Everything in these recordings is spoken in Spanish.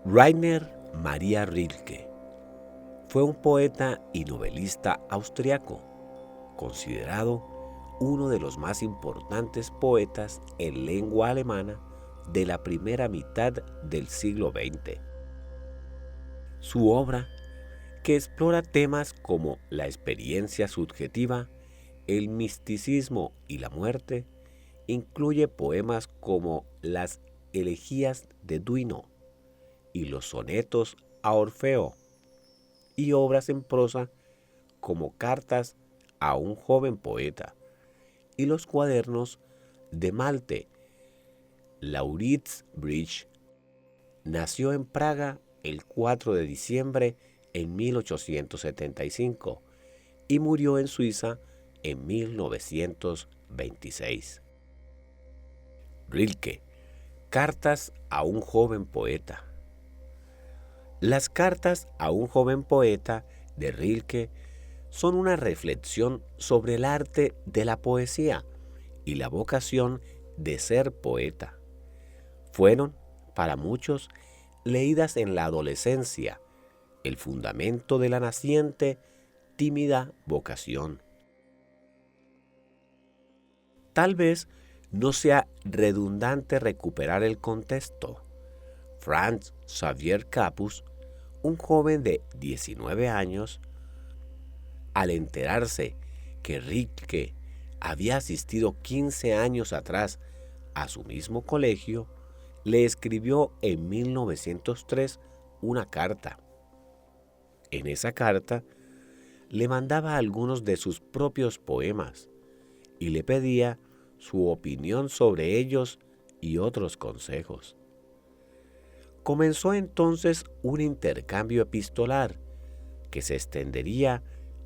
Rainer Maria Rilke fue un poeta y novelista austriaco, considerado uno de los más importantes poetas en lengua alemana de la primera mitad del siglo XX. Su obra, que explora temas como la experiencia subjetiva, el misticismo y la muerte, incluye poemas como las elegías de Duino y los sonetos a Orfeo, y obras en prosa como Cartas a un joven poeta y los cuadernos de Malte. Lauritz Bridge nació en Praga el 4 de diciembre en 1875 y murió en Suiza en 1926. Rilke, Cartas a un joven poeta. Las Cartas a un joven poeta de Rilke son una reflexión sobre el arte de la poesía y la vocación de ser poeta. Fueron, para muchos, leídas en la adolescencia, el fundamento de la naciente, tímida vocación. Tal vez no sea redundante recuperar el contexto. Franz Xaver Capus, un joven de 19 años, al enterarse que Rilke había asistido 15 años atrás a su mismo colegio, le escribió en 1903 una carta. En esa carta le mandaba algunos de sus propios poemas y le pedía su opinión sobre ellos y otros consejos. Comenzó entonces un intercambio epistolar que se extendería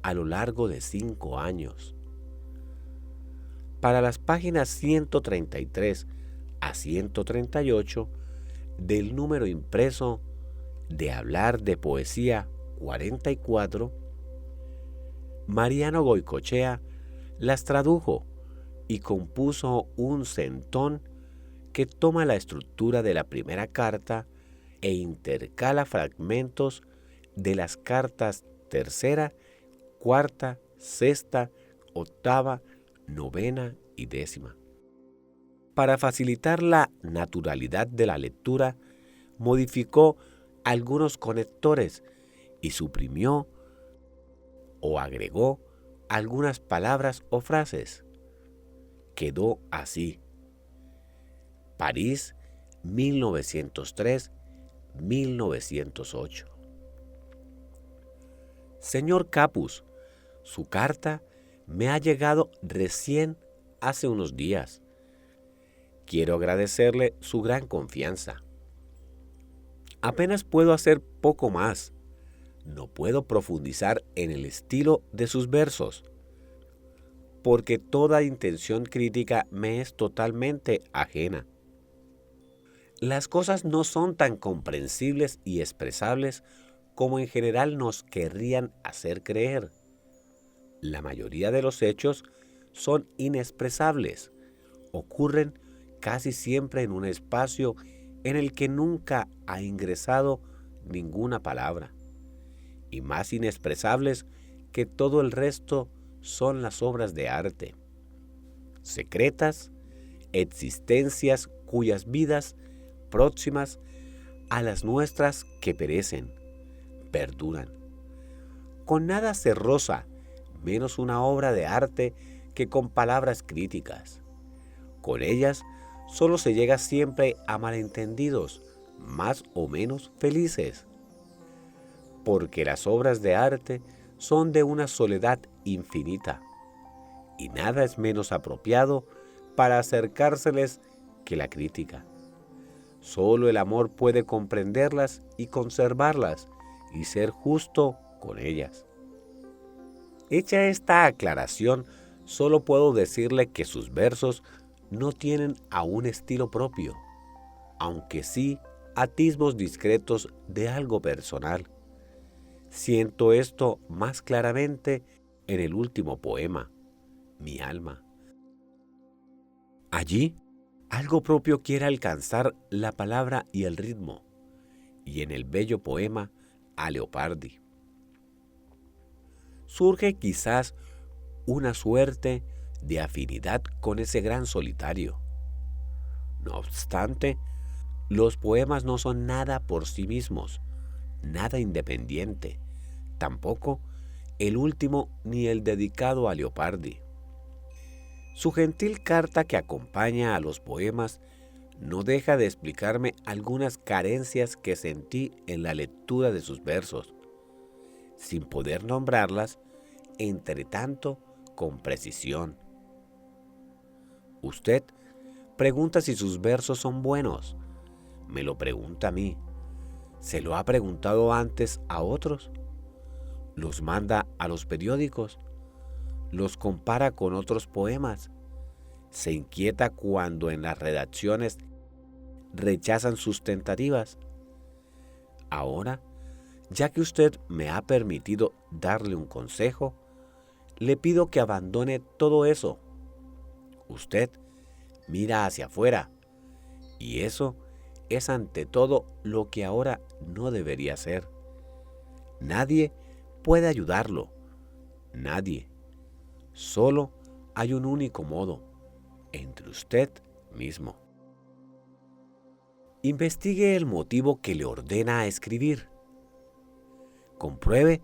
a lo largo de 5 años. Para las páginas 133 a 138 del número impreso de Hablar de Poesía 44, Mariano Goicoechea las tradujo y compuso un centón que toma la estructura de la primera carta e intercala fragmentos de las cartas tercera, cuarta, sexta, octava, novena y décima. Para facilitar la naturalidad de la lectura, modificó algunos conectores y suprimió o agregó algunas palabras o frases. Quedó así: París, 1903-1908. Señor Capus, su carta me ha llegado recién hace unos días. Quiero agradecerle su gran confianza. Apenas puedo hacer poco más. No puedo profundizar en el estilo de sus versos, porque toda intención crítica me es totalmente ajena. Las cosas no son tan comprensibles y expresables como en general nos querrían hacer creer. La mayoría de los hechos son inexpresables, ocurren casi siempre en un espacio en el que nunca ha ingresado ninguna palabra, y más inexpresables que todo el resto son las obras de arte, secretas, existencias cuyas vidas, próximas a las nuestras que perecen, perduran. Con nada se roza, menos una obra de arte que con palabras críticas. Con ellas solo se llega siempre a malentendidos, más o menos felices. Porque las obras de arte son de una soledad infinita, y nada es menos apropiado para acercárseles que la crítica. Solo el amor puede comprenderlas y conservarlas y ser justo con ellas. Hecha esta aclaración, solo puedo decirle que sus versos no tienen aún estilo propio, aunque sí atisbos discretos de algo personal. Siento esto más claramente en el último poema, Mi alma. Allí, algo propio quiere alcanzar la palabra y el ritmo, y en el bello poema a Leopardi. Surge quizás una suerte de afinidad con ese gran solitario. No obstante, los poemas no son nada por sí mismos, nada independiente, tampoco el último ni el dedicado a Leopardi. Su gentil carta que acompaña a los poemas no deja de explicarme algunas carencias que sentí en la lectura de sus versos, sin poder nombrarlas, entre tanto, con precisión. Usted pregunta si sus versos son buenos. Me lo pregunta a mí. ¿Se lo ha preguntado antes a otros? ¿Los manda a los periódicos? ¿Los compara con otros poemas? ¿Se inquieta cuando en las redacciones rechazan sus tentativas? Ahora, ya que usted me ha permitido darle un consejo, le pido que abandone todo eso. Usted mira hacia afuera, y eso es ante todo lo que ahora no debería hacer. Nadie puede ayudarlo, nadie. Solo hay un único modo, entre usted mismo. Investigue el motivo que le ordena a escribir. Compruebe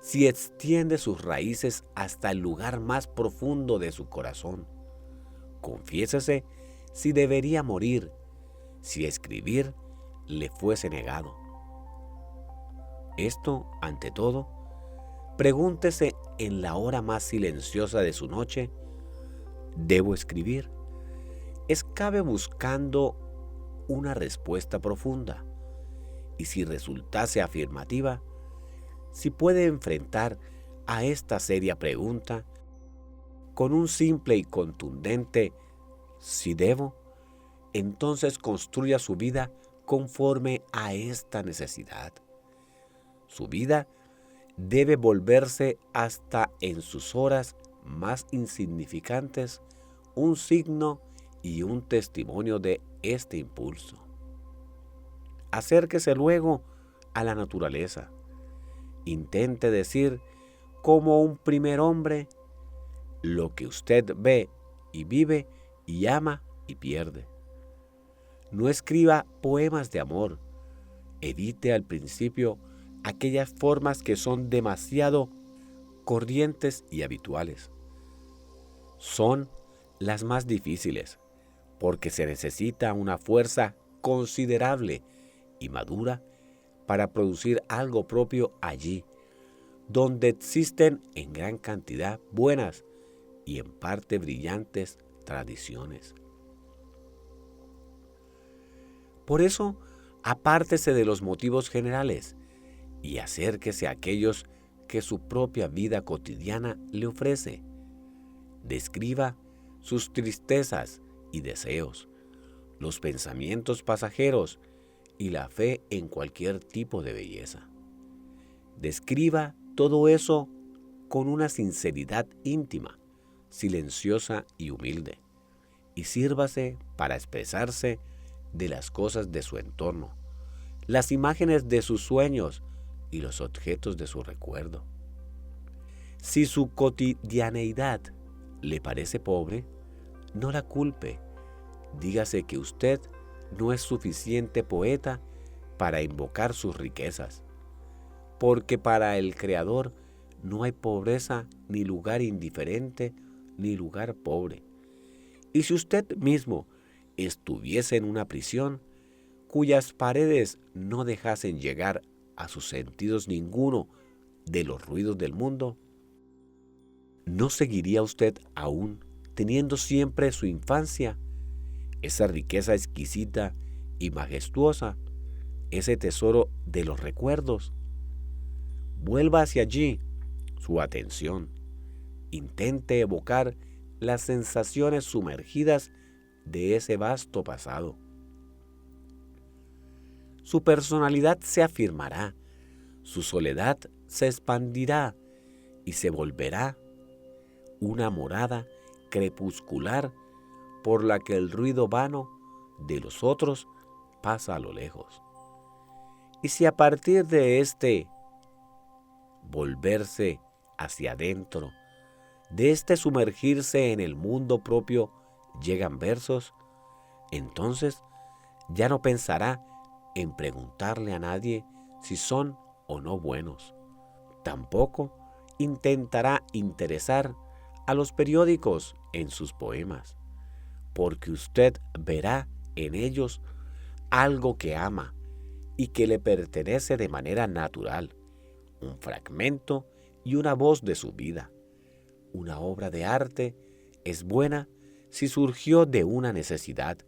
si extiende sus raíces hasta el lugar más profundo de su corazón. Confiésese si debería morir, si escribir le fuese negado. Esto, ante todo, pregúntese en la hora más silenciosa de su noche: ¿debo escribir? Escabe buscando una respuesta profunda, y si resultase afirmativa, si puede enfrentar a esta seria pregunta con un simple y contundente «si debo», entonces construya su vida conforme a esta necesidad. Su vida debe volverse hasta en sus horas más insignificantes un signo y un testimonio de este impulso. Acérquese luego a la naturaleza. Intente decir como un primer hombre lo que usted ve y vive y ama y pierde. No escriba poemas de amor. Evite al principio aquellas formas que son demasiado corrientes y habituales. Son las más difíciles, porque se necesita una fuerza considerable y madura para producir algo propio allí, donde existen en gran cantidad buenas y en parte brillantes tradiciones. Por eso, apártese de los motivos generales y acérquese a aquellos que su propia vida cotidiana le ofrece. Describa sus tristezas y deseos, los pensamientos pasajeros y la fe en cualquier tipo de belleza. Describa todo eso con una sinceridad íntima, silenciosa y humilde, y sírvase para expresarse de las cosas de su entorno, las imágenes de sus sueños y los objetos de su recuerdo. Si su cotidianeidad le parece pobre, no la culpe. Dígase que usted no es suficiente poeta para invocar sus riquezas, porque para el Creador no hay pobreza, ni lugar indiferente, ni lugar pobre. Y si usted mismo estuviese en una prisión, cuyas paredes no dejasen llegar a sus sentidos ninguno de los ruidos del mundo, ¿no seguiría usted aún teniendo siempre su infancia, esa riqueza exquisita y majestuosa, ese tesoro de los recuerdos? Vuelva hacia allí su atención. Intente evocar las sensaciones sumergidas de ese vasto pasado. Su personalidad se afirmará, su soledad se expandirá y se volverá una morada crepuscular por la que el ruido vano de los otros pasa a lo lejos. Y si a partir de volverse hacia adentro, de sumergirse en el mundo propio, llegan versos, entonces ya no pensará en preguntarle a nadie si son o no buenos. Tampoco intentará interesar a los periódicos en sus poemas, porque usted verá en ellos algo que ama y que le pertenece de manera natural, un fragmento y una voz de su vida. Una obra de arte es buena si surgió de una necesidad.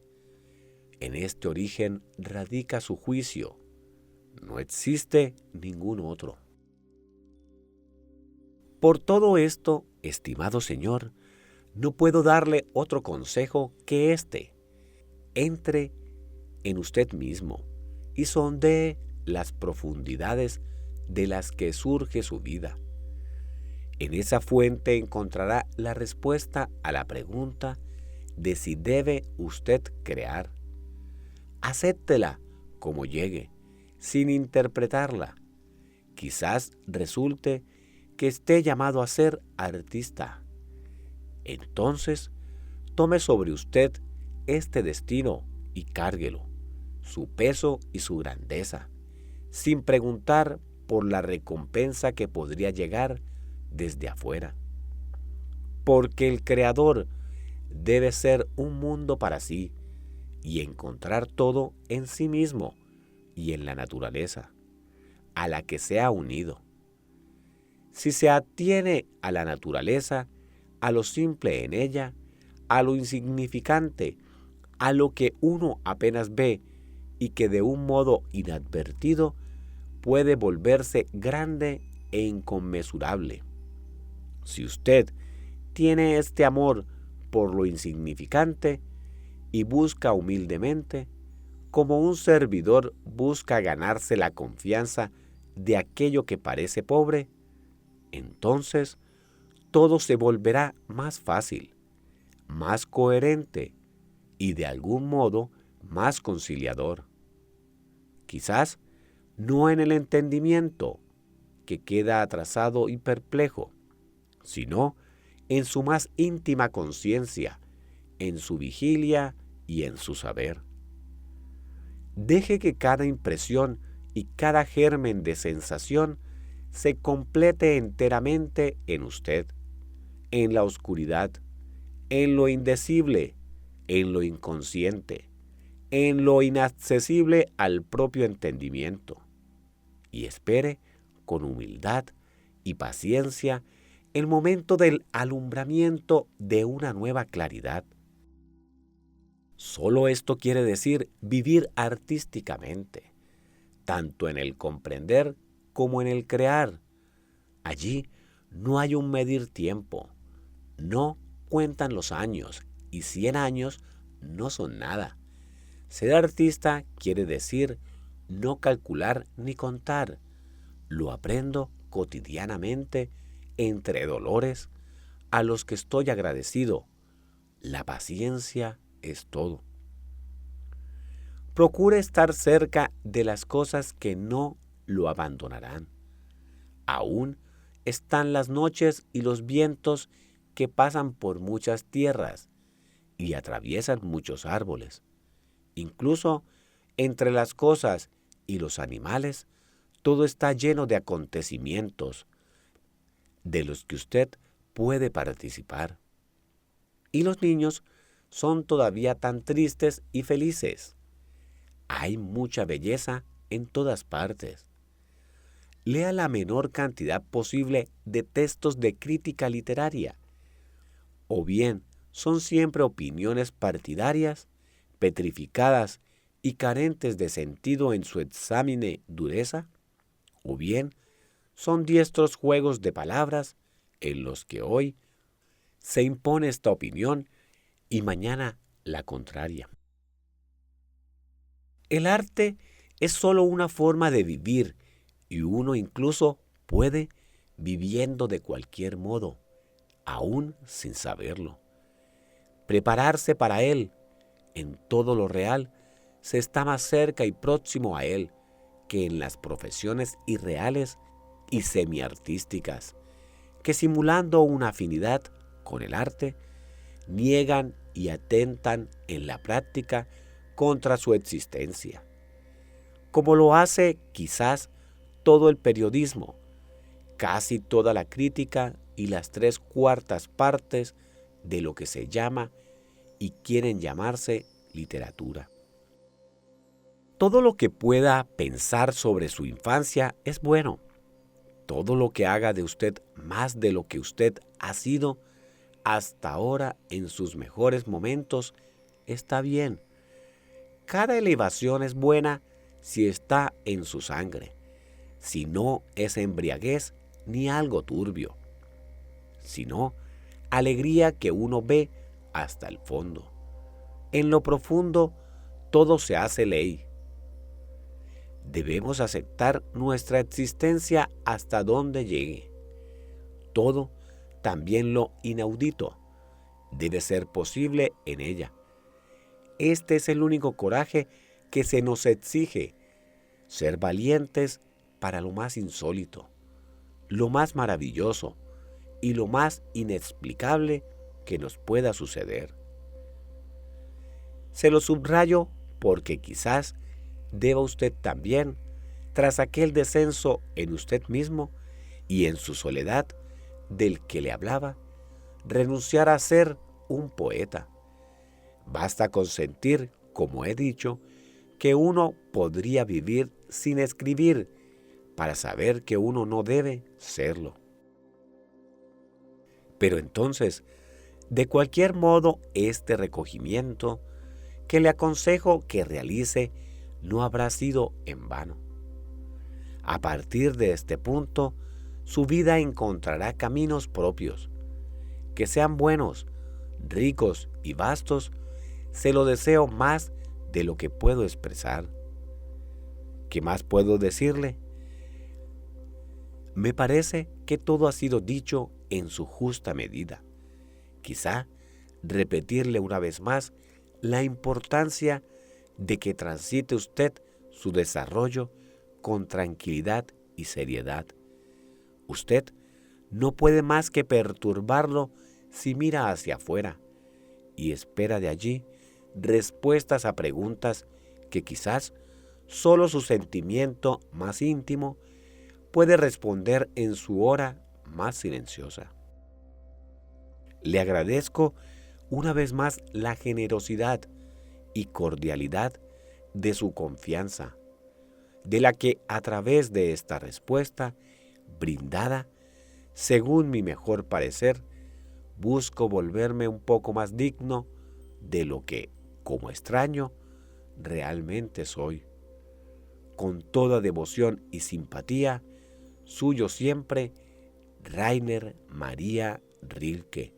En este origen radica su juicio. No existe ningún otro. Por todo esto, estimado señor, no puedo darle otro consejo que este. Entre en usted mismo y sondee las profundidades de las que surge su vida. En esa fuente encontrará la respuesta a la pregunta de si debe usted crear. Acéptela como llegue, sin interpretarla. Quizás resulte que esté llamado a ser artista. Entonces, tome sobre usted este destino y cárguelo, su peso y su grandeza, sin preguntar por la recompensa que podría llegar desde afuera. Porque el Creador debe ser un mundo para sí y encontrar todo en sí mismo y en la naturaleza, a la que se ha unido. Si se atiene a la naturaleza, a lo simple en ella, a lo insignificante, a lo que uno apenas ve y que de un modo inadvertido puede volverse grande e inconmensurable. Si usted tiene este amor por lo insignificante y busca humildemente, como un servidor busca ganarse la confianza de aquello que parece pobre, entonces todo se volverá más fácil, más coherente y de algún modo más conciliador. Quizás no en el entendimiento, que queda atrasado y perplejo, sino en su más íntima conciencia, en su vigilia y en su saber. Deje que cada impresión y cada germen de sensación se complete enteramente en usted, en la oscuridad, en lo indecible, en lo inconsciente, en lo inaccesible al propio entendimiento, y espere con humildad y paciencia el momento del alumbramiento de una nueva claridad. Solo esto quiere decir vivir artísticamente, tanto en el comprender como en el crear. Allí no hay un medir tiempo, no cuentan los años, y 100 años no son nada. Ser artista quiere decir no calcular ni contar. Lo aprendo cotidianamente entre dolores a los que estoy agradecido. La paciencia es todo. Procure estar cerca de las cosas que no lo abandonarán. Aún están las noches y los vientos que pasan por muchas tierras y atraviesan muchos árboles. Incluso entre las cosas y los animales, todo está lleno de acontecimientos de los que usted puede participar. Y los niños son todavía tan tristes y felices. Hay mucha belleza en todas partes. Lea la menor cantidad posible de textos de crítica literaria. O bien son siempre opiniones partidarias, petrificadas y carentes de sentido en su exámine dureza, o bien son diestros juegos de palabras en los que hoy se impone esta opinión y mañana la contraria. El arte es solo una forma de vivir y uno incluso puede, viviendo de cualquier modo, aún sin saberlo, prepararse para él. En todo lo real se está más cerca y próximo a él que en las profesiones irreales y semiartísticas, que simulando una afinidad con el arte, niegan y atentan en la práctica contra su existencia, como lo hace quizás todo el periodismo, casi toda la crítica y las 3/4 partes de lo que se llama y quieren llamarse literatura. Todo lo que pueda pensar sobre su infancia es bueno. Todo lo que haga de usted más de lo que usted ha sido hasta ahora en sus mejores momentos está bien. Cada elevación es buena si está en su sangre, si no es embriaguez ni algo turbio, sino alegría que uno ve hasta el fondo. En lo profundo todo se hace ley. Debemos aceptar nuestra existencia hasta donde llegue. Todo, también lo inaudito, debe ser posible en ella. Este es el único coraje que se nos exige, ser valientes para lo más insólito, lo más maravilloso y lo más inexplicable que nos pueda suceder. Se lo subrayo porque quizás deba usted también, tras aquel descenso en usted mismo y en su soledad del que le hablaba, renunciar a ser un poeta. Basta con sentir, como he dicho, que uno podría vivir sin escribir para saber que uno no debe serlo. Pero entonces, de cualquier modo, este recogimiento que le aconsejo que realice no habrá sido en vano. A partir de este punto, su vida encontrará caminos propios. Que sean buenos, ricos y vastos, se lo deseo más de lo que puedo expresar. ¿Qué más puedo decirle? Me parece que todo ha sido dicho en su justa medida. Quizá repetirle una vez más la importancia de que transite usted su desarrollo con tranquilidad y seriedad. Usted no puede más que perturbarlo si mira hacia afuera y espera de allí respuestas a preguntas que quizás solo su sentimiento más íntimo puede responder en su hora más silenciosa. Le agradezco una vez más la generosidad y cordialidad de su confianza, de la que a través de esta respuesta brindada, según mi mejor parecer, busco volverme un poco más digno de lo que, como extraño, realmente soy. Con toda devoción y simpatía, suyo siempre, Rainer Maria Rilke.